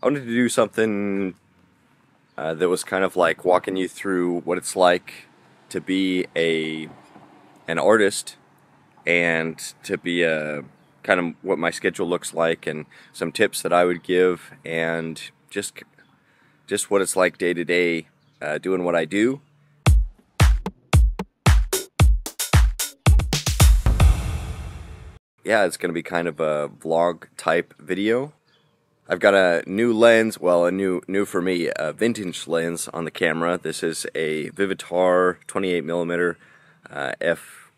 I wanted to do something that was kind of like walking you through what it's like to be an artist and to be a kind of what my schedule looks like and some tips that I would give and just what it's like day to day doing what I do. Yeah, it's going to be kind of a vlog type video. I've got a new lens, well, a new for me, a vintage lens on the camera. This is a Vivitar 28mm f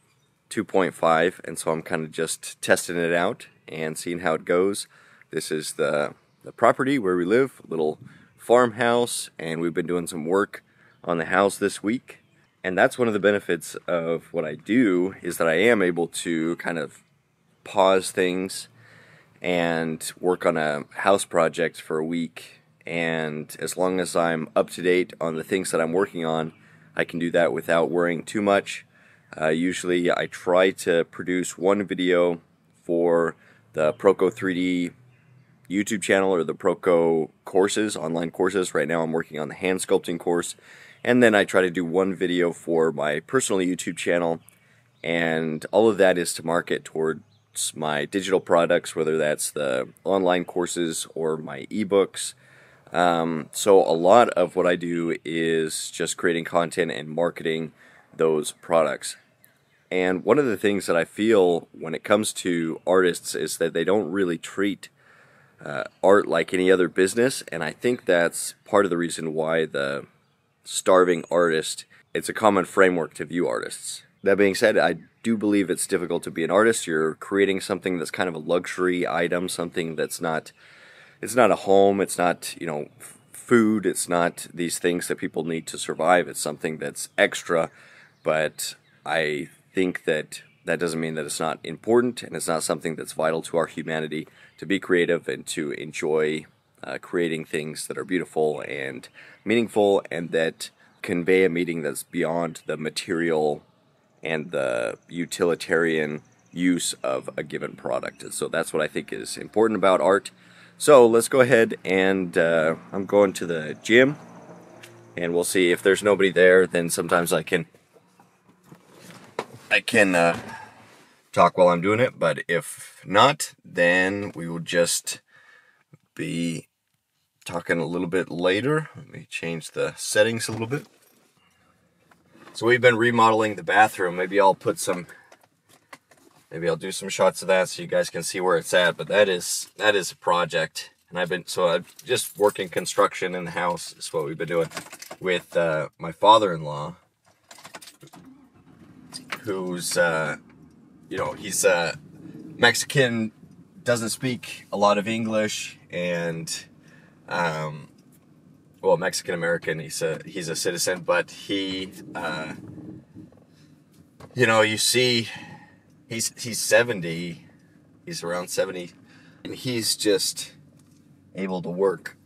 2.5, and so I'm kind of just testing it out and seeing how it goes. This is the property where we live, a little farmhouse, and we've been doing some work on the house this week. And that's one of the benefits of what I do, is that I am able to kind of pause things and work on a house project for a week, and as long as I'm up to date on the things that I'm working on, I can do that without worrying too much. Usually I try to produce one video for the Proco 3D YouTube channel or the Proco courses, online courses. Right now I'm working on the hand sculpting course, and then I try to do one video for my personal YouTube channel, and all of that is to market toward my digital products, whether that's the online courses or my ebooks. So a lot of what I do is just creating content and marketing those products. And one of the things that I feel when it comes to artists is that they don't really treat art like any other business, and I think that's part of the reason why the starving artist, it's a common framework to view artists. That being said, I do believe it's difficult to be an artist. You're creating something that's kind of a luxury item, something that's not, it's not a home, it's not, food, it's not these things that people need to survive. It's something that's extra, but I think that doesn't mean that it's not important, and it's not something that's vital to our humanity, to be creative and to enjoy creating things that are beautiful and meaningful and that convey a meaning that's beyond the material and the utilitarian use of a given product. And so that's what I think is important about art. So let's go ahead and I'm going to the gym, and we'll see if there's nobody there. Then sometimes I can talk while I'm doing it, but if not, then we will just be talking a little bit later. Let me change the settings a little bit. So we've been remodeling the bathroom. Maybe I'll do some shots of that so you guys can see where it's at. But that is a project, and I'm just working construction in the house is what we've been doing with my father-in-law, who's he's Mexican, doesn't speak a lot of English, and well, Mexican American. He's a citizen, but he, you see, he's 70. He's around 70, and he's just able to work,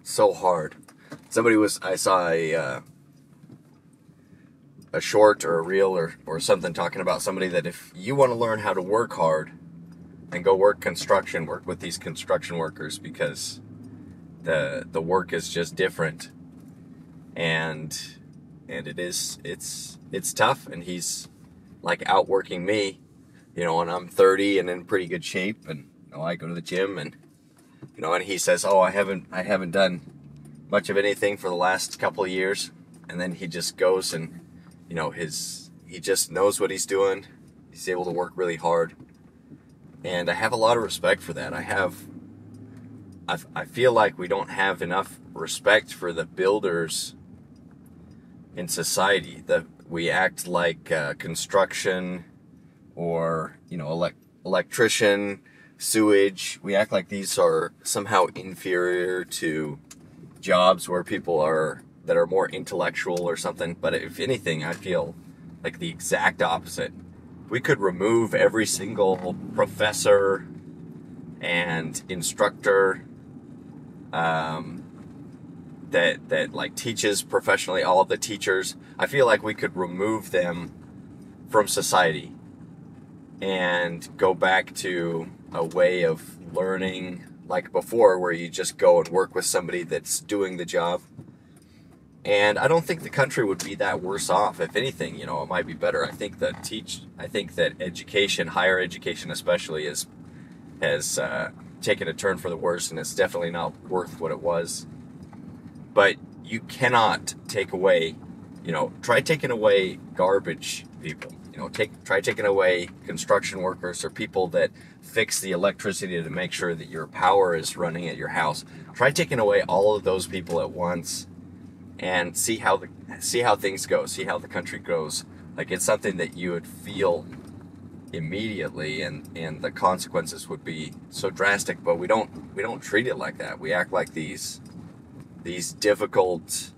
so hard. I saw a short or a reel or something talking about somebody that if you want to learn how to work hard, then go work construction, work with these construction workers, because the work is just different, and it's tough, and he's like outworking me, and I'm 30 and in pretty good shape, and I go to the gym, and and he says, oh, I haven't done much of anything for the last couple of years, and then he just goes and he just knows what he's doing. He's able to work really hard, and I have a lot of respect for that. I feel like we don't have enough respect for the builders in society. That we act like construction or electrician, sewage. We act like these are somehow inferior to jobs where people that are more intellectual or something. But if anything, I feel like the exact opposite. We could remove every single professor and instructor that like teaches professionally, all of the teachers. I feel like we could remove them from society and go back to a way of learning like before, where you just go and work with somebody that's doing the job. And I don't think the country would be that worse off. If anything, you know, it might be better. I think that education, higher education especially, has taken a turn for the worse, and it's definitely not worth what it was. But you cannot take away, you know, try taking away garbage people. You know, try taking away construction workers or people that fix the electricity to make sure that your power is running at your house. Try taking away all of those people at once, and see how things go, see how the country goes. Like, it's something that you would feel immediately, and the consequences would be so drastic. But we don't treat it like that. We act like these difficult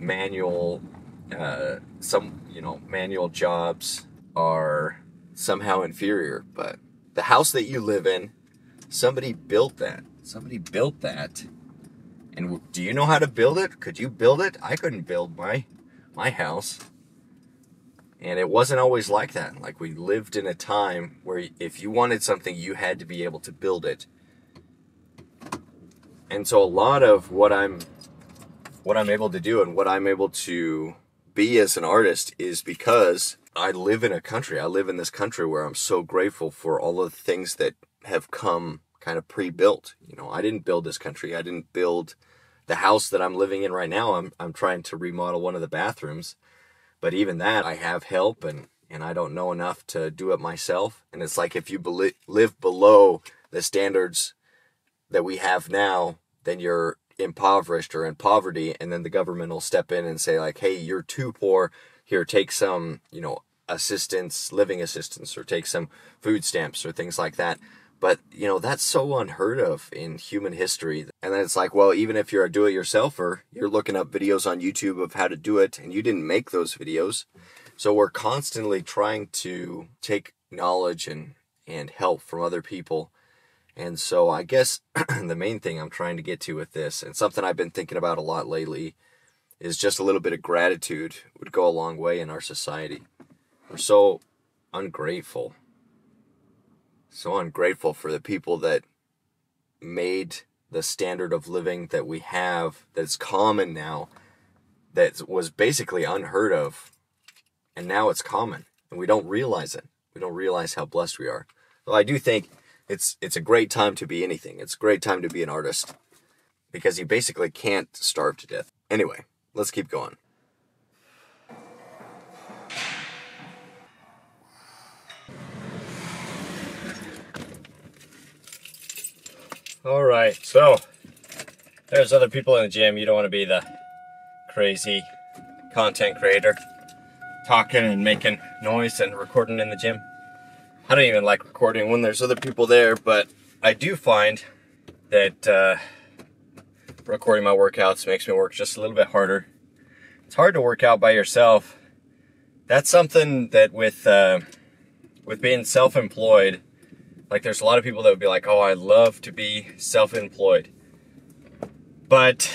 manual manual jobs are somehow inferior. But the house that you live in, somebody built that. And do you know how to build it? Could you build it? I couldn't build my house. And it wasn't always like that. Like, we lived in a time where if you wanted something, you had to be able to build it. And so a lot of what I'm able to do and what I'm able to be as an artist is because I live in this country where I'm so grateful for all of the things that have come kind of pre-built. You know, I didn't build this country. I didn't build the house that I'm living in right now. I'm trying to remodel one of the bathrooms, but even that, I have help, and I don't know enough to do it myself. And it's like, if you live below the standards that we have now, then you're impoverished or in poverty, and then the government will step in and say, like, hey, you're too poor, here, take some, you know, living assistance, or take some food stamps or things like that. But, you know, that's so unheard of in human history. And then it's like, well, even if you're a do-it-yourselfer, you're looking up videos on YouTube of how to do it, and you didn't make those videos. So we're constantly trying to take knowledge and help from other people. And so I guess the main thing I'm trying to get to with this, and something I've been thinking about a lot lately, is just a little bit of gratitude would go a long way in our society. We're so ungrateful. So ungrateful for the people that made the standard of living that we have, that's common now, that was basically unheard of, and now it's common, and we don't realize it. We don't realize how blessed we are. So I do think it's a great time to be anything. It's a great time to be an artist, because you basically can't starve to death. Anyway, let's keep going. Alright, so there's other people in the gym. You don't want to be the crazy content creator talking and making noise and recording in the gym. I don't even like recording when there's other people there, but I do find that recording my workouts makes me work just a little bit harder. It's hard to work out by yourself. That's something that with being self-employed, like, there's a lot of people that would be like, oh, I'd love to be self-employed. But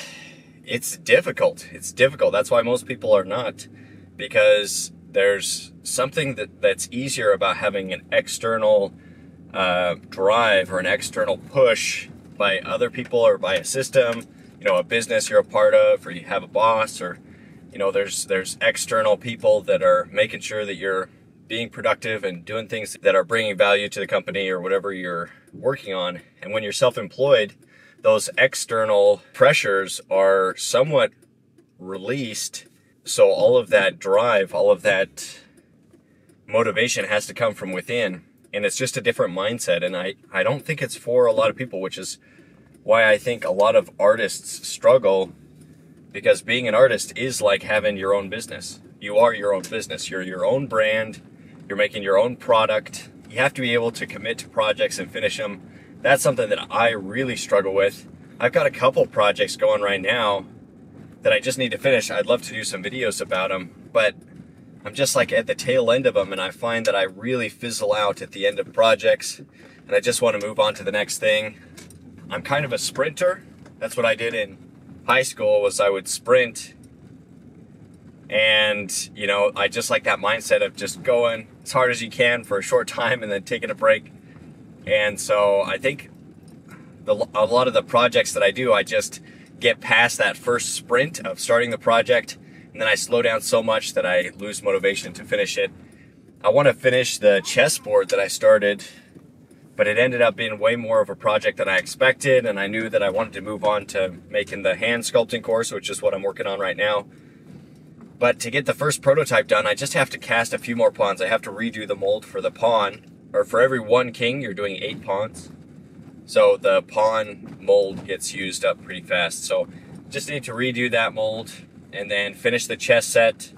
it's difficult. It's difficult. That's why most people are not. Because there's something that's easier about having an external drive or an external push by other people or by a system, you know, a business you're a part of, or you have a boss, or, you know, there's external people that are making sure that you're being productive and doing things that are bringing value to the company or whatever you're working on. And when you're self-employed, those external pressures are somewhat released. So all of that drive, all of that motivation has to come from within. And it's just a different mindset. And I don't think it's for a lot of people, which is why I think a lot of artists struggle, because being an artist is like having your own business. You are your own business. You're your own brand. You're making your own product. You have to be able to commit to projects and finish them. That's something that I really struggle with. I've got a couple projects going right now that I just need to finish. I'd love to do some videos about them, but I'm just like at the tail end of them, and I find that I really fizzle out at the end of projects, and I just want to move on to the next thing. I'm kind of a sprinter. That's what I did in high school, was I would sprint. And, you know, I just like that mindset of just going as hard as you can for a short time and then taking a break. And so I think a lot of the projects that I do, I just get past that first sprint of starting the project, and then I slow down so much that I lose motivation to finish it. I want to finish the chessboard that I started, but it ended up being way more of a project than I expected, and I knew that I wanted to move on to making the hand sculpting course, which is what I'm working on right now. But to get the first prototype done, I just have to cast a few more pawns. I have to redo the mold for the pawn, or for every one king, you're doing 8 pawns. So the pawn mold gets used up pretty fast. So just need to redo that mold and then finish the chess set.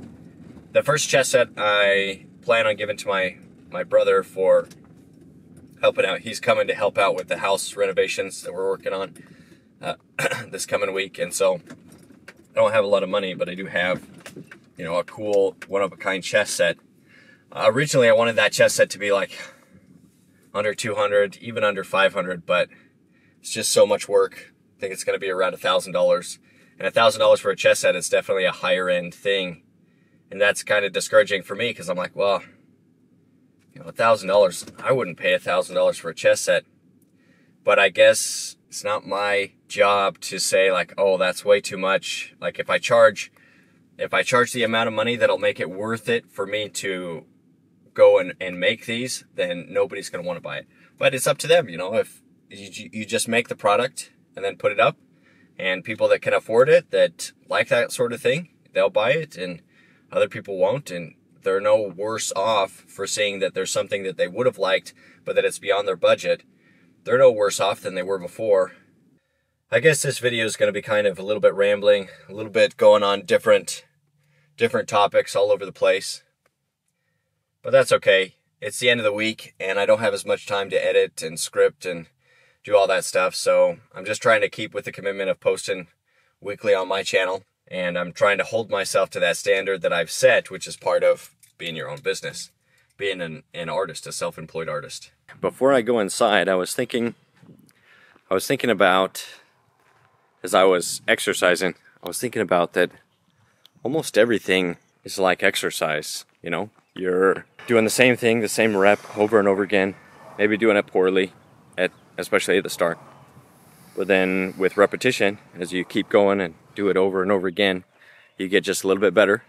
The first chess set I plan on giving to my brother for helping out. He's coming to help out with the house renovations that we're working on this coming week. And so I don't have a lot of money, but I do have, you know, a cool one-of-a-kind chess set. Originally, I wanted that chess set to be like under 200, even under 500, but it's just so much work. I think it's going to be around $1,000. And $1,000 for a chess set is definitely a higher end thing. And that's kind of discouraging for me because I'm like, well, you know, $1,000, I wouldn't pay $1,000 for a chess set. But I guess it's not my job to say like, oh, that's way too much. Like if I charge the amount of money that'll make it worth it for me to go and make these, then nobody's going to want to buy it. But it's up to them, you know, if you just make the product and then put it up, and people that can afford it, that like that sort of thing, they'll buy it, and other people won't, and they're no worse off for seeing that there's something that they would have liked, but that it's beyond their budget. They're no worse off than they were before. I guess this video is going to be kind of a little bit rambling, a little bit going on different topics all over the place. But that's okay. It's the end of the week, and I don't have as much time to edit and script and do all that stuff. So I'm just trying to keep with the commitment of posting weekly on my channel. And I'm trying to hold myself to that standard that I've set, which is part of being your own business, being an artist, a self-employed artist. Before I go inside, I was thinking about, as I was exercising, I was thinking about that almost everything is like exercise, you know? You're doing the same thing, the same rep over and over again, maybe doing it poorly, especially at the start. But then with repetition, as you keep going and do it over and over again, you get just a little bit better.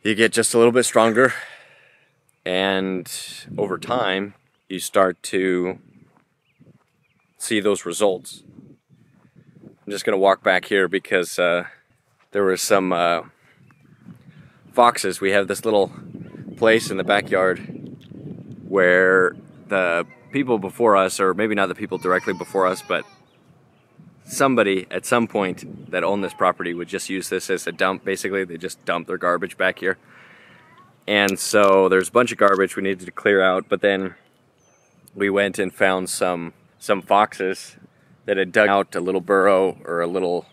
You get just a little bit stronger. And over time, you start to see those results. I'm just going to walk back here because there were some foxes. We have this little place in the backyard where the people before us, or maybe not the people directly before us, but somebody at some point that owned this property would just use this as a dump. Basically, they just dump their garbage back here. And so there's a bunch of garbage we needed to clear out, but then we went and found some foxes that had dug out a little burrow, or a little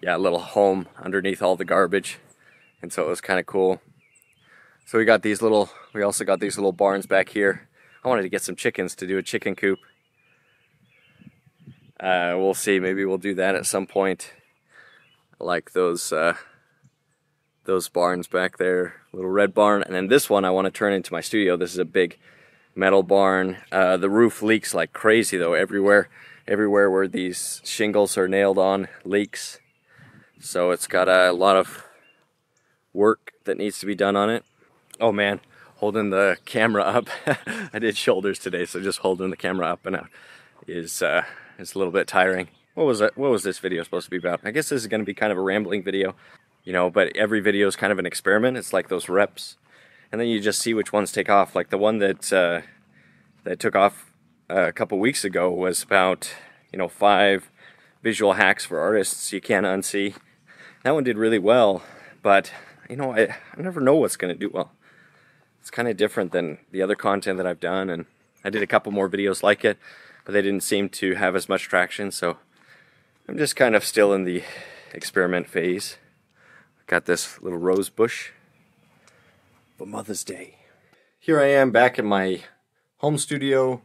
home underneath all the garbage. And so it was kind of cool. So we also got these little barns back here. I wanted to get some chickens to do a chicken coop. We'll see, maybe we'll do that at some point. I like those barns back there, little red barn. And then this one I want to turn into my studio. This is a big metal barn. The roof leaks like crazy though, everywhere where these shingles are nailed on leaks. So it's got a lot of work that needs to be done on it. Oh man, holding the camera up. I did shoulders today, so just holding the camera up and is a little bit tiring. What was this video supposed to be about? I guess this is going to be kind of a rambling video, you know, but every video is kind of an experiment. It's like those reps, and then you just see which ones take off. Like the one that took off a couple weeks ago was about, you know, 5 visual hacks for artists you can't unsee. That one did really well, but you know, I never know what's going to do well. It's kind of different than the other content that I've done, and I did a couple more videos like it, but they didn't seem to have as much traction, so I'm just kind of still in the experiment phase. Got this little rose bush for Mother's Day. Here I am back in my home studio,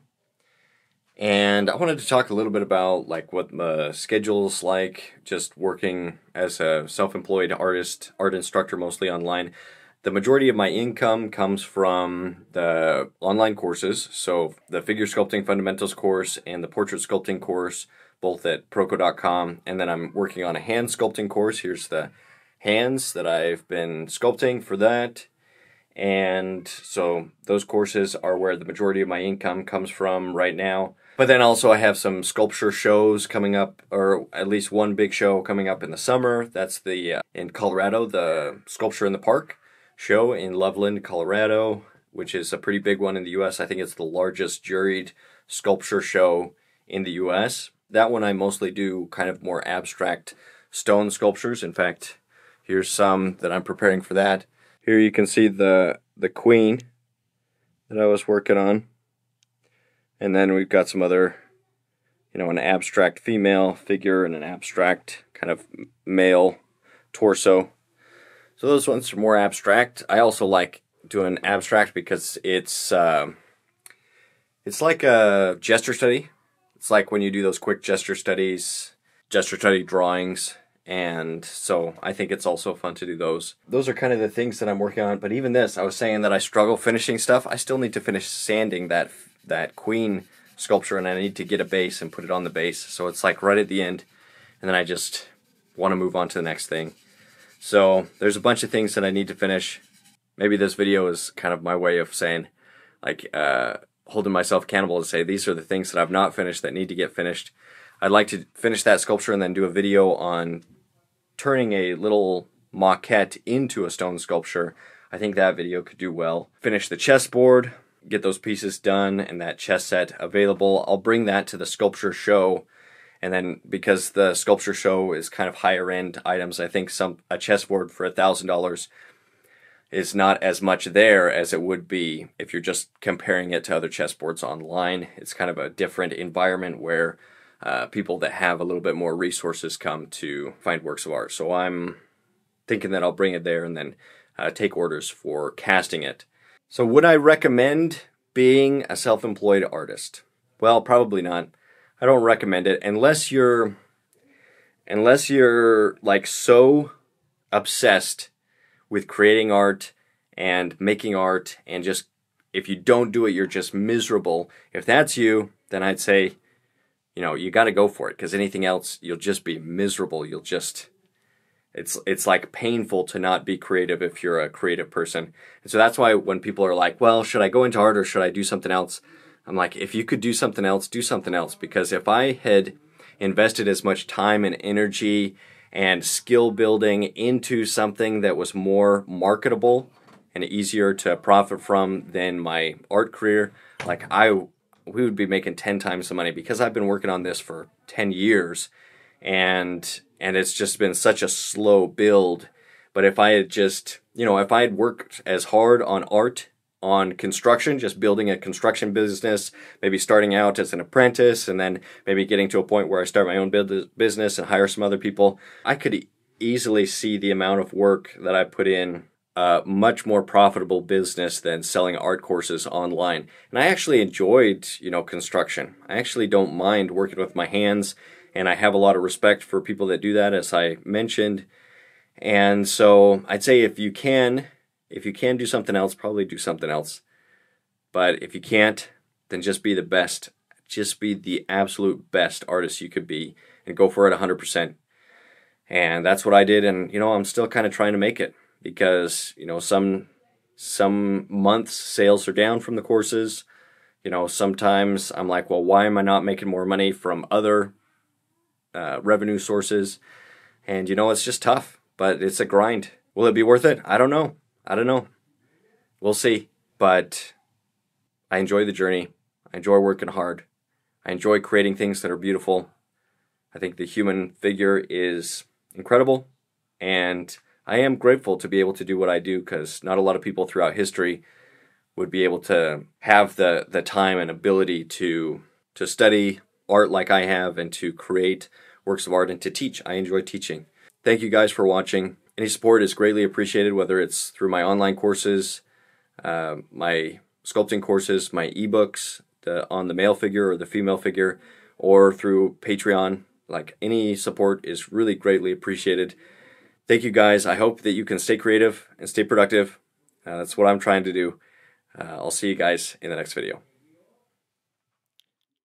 and I wanted to talk a little bit about like what my schedule's like, just working as a self-employed artist, art instructor, mostly online. The majority of my income comes from the online courses, so the Figure Sculpting Fundamentals course and the Portrait Sculpting course, both at proco.com, and then I'm working on a hand sculpting course. Here's the hands that I've been sculpting for that. And so those courses are where the majority of my income comes from right now. But then also I have some sculpture shows coming up, or at least one big show coming up in the summer. That's the in Colorado, the Sculpture in the Park show in Loveland, Colorado, which is a pretty big one in the U.S. I think it's the largest juried sculpture show in the U.S. That one I mostly do kind of more abstract stone sculptures. In fact, here's some that I'm preparing for that. Here you can see the queen that I was working on. And then we've got some other, an abstract female figure and an abstract kind of male torso. So those ones are more abstract. I also like doing abstract because it's like a gesture study. It's like when you do those quick gesture study drawings. And so I think it's also fun to do those. Those are kind of the things that I'm working on. But even this, I was saying that I struggle finishing stuff. I still need to finish sanding that queen sculpture, and I need to get a base and put it on the base. So it's like right at the end. And then I just want to move on to the next thing. So there's a bunch of things that I need to finish. Maybe this video is kind of my way of saying, like, holding myself accountable to say these are the things that I've not finished that need to get finished. I'd like to finish that sculpture and then do a video on turning a little maquette into a stone sculpture. I think that video could do well. Finish the chessboard, get those pieces done and that chess set available. I'll bring that to the sculpture show. And then because the sculpture show is kind of higher end items, I think a chessboard for $1,000 is not as much there as it would be if you're just comparing it to other chessboards online. It's kind of a different environment where people that have a little bit more resources come to find works of art. So I'm thinking that I'll bring it there and then take orders for casting it. So would I recommend being a self-employed artist? Well, probably not. I don't recommend it unless you're like so obsessed with creating art and making art, and just if you don't do it, you're just miserable. If that's you, then I'd say, you got to go for it, because anything else, you'll just be miserable. It's like painful to not be creative if you're a creative person. And so that's why when people are like, well, should I go into art or should I do something else? I'm like, if you could do something else, do something else. Because if I had invested as much time and energy and skill building into something that was more marketable and easier to profit from than my art career, like we would be making 10 times the money, because I've been working on this for 10 years and it's just been such a slow build. But if I had just, if I had worked as hard on art, on construction, just building a construction business, maybe starting out as an apprentice and then maybe getting to a point where I start my own business and hire some other people, I could easily see the amount of work that I put in a much more profitable business than selling art courses online. And I actually enjoyed, construction. I actually don't mind working with my hands, and I have a lot of respect for people that do that, as I mentioned. And so I'd say if you can do something else, probably do something else. But if you can't, then just be the best. Just be the absolute best artist you could be and go for it 100%. And that's what I did, and I'm still kind of trying to make it, because some months sales are down from the courses. Sometimes I'm like, well, why am I not making more money from other revenue sources? And it's just tough, but it's a grind. Will it be worth it? I don't know. We'll see. But I enjoy the journey. I enjoy working hard. I enjoy creating things that are beautiful. I think the human figure is incredible, and I am grateful to be able to do what I do, because not a lot of people throughout history would be able to have the time and ability to study art like I have, and to create works of art and to teach. I enjoy teaching. Thank you guys for watching. Any support is greatly appreciated, whether it's through my online courses, my sculpting courses, my ebooks on the male figure or the female figure, or through Patreon. Like, any support is really greatly appreciated. Thank you guys. I hope that you can stay creative and stay productive. That's what I'm trying to do. I'll see you guys in the next video.